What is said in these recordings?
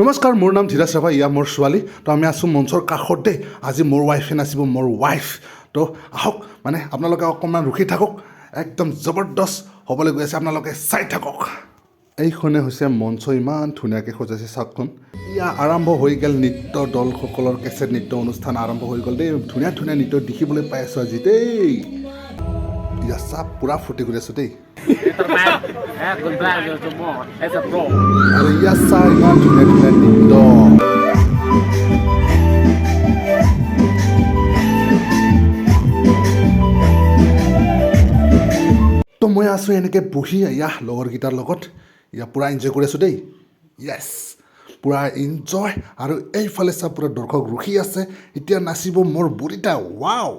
নমস্কাৰ, মোৰ নাম ধীৰাজ ৰাভা, ইয়া মোৰ ছোৱালী। তো আমি আছোঁ মঞ্চৰ কাষত দেই। আজি মোৰ ৱাইফে নাচিব, মোৰ ৱাইফ। তো আহক, মানে আপোনালোকে অকণমান ৰখি থাকক, একদম জবৰদস্ত হ'বলৈ গৈ আছে, আপোনালোকে চাই থাকক। এইখনে হৈছে মঞ্চ, ইমান ধুনীয়াকৈ সজাইছে চাওকচোন। ইয়া আৰম্ভ হৈ গ'ল নৃত্য দলসকলৰ কেছেট নৃত্য অনুষ্ঠান আৰম্ভ হৈ গ'ল দেই। ধুনীয়া ধুনীয়া নৃত্য দেখিবলৈ পাই আছোঁ আজি দেই। ইয়া চাপ পূৰা ফূৰ্তি কৰি আছোঁ দেই। আৰু ইয়া চা ইমান ধুনীয়া ধুনীয়া নৃত্য। তো মই আছোঁ এনেকৈ বহি ইয়া লগৰকেইটাৰ লগত, ইয়া পূৰা এনজয় কৰি আছোঁ দেই। য়েছ, পূৰা এনজয়। আৰু এইফালে চা পূৰা দৰ্শক ৰখি আছে, এতিয়া নাচিব মোৰ বুঢ়ীটা। ৱাও!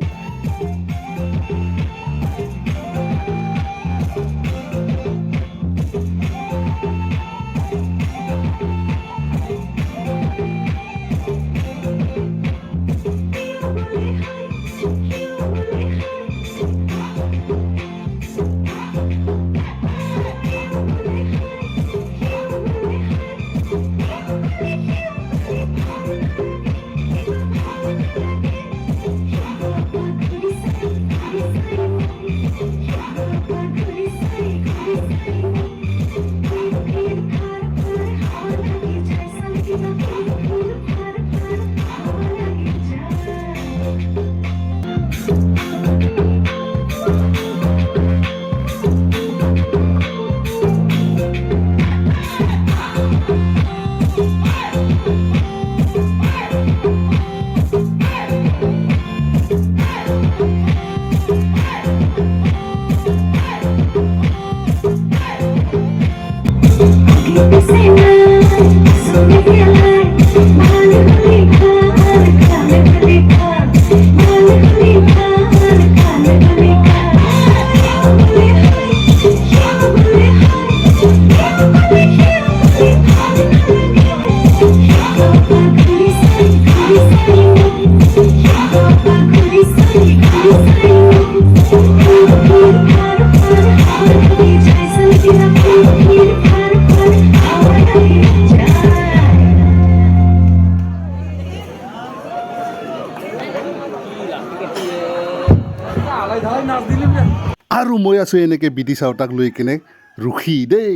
আৰু মই আছোঁ এনেকৈ বিধি চাউতাক লৈ কিনে ৰখি দেই।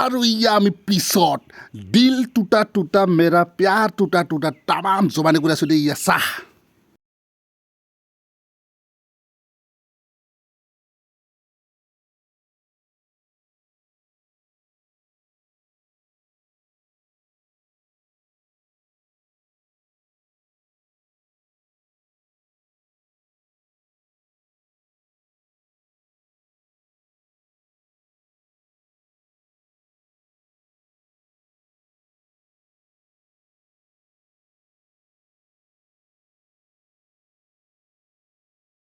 আৰু ইয়া আমি পিছত দিল টুটা টুটা মেৰা প্যাৰ টুটা টুটা তামাম জমানি কৰি আছোঁ দেই। ইয়া চাহ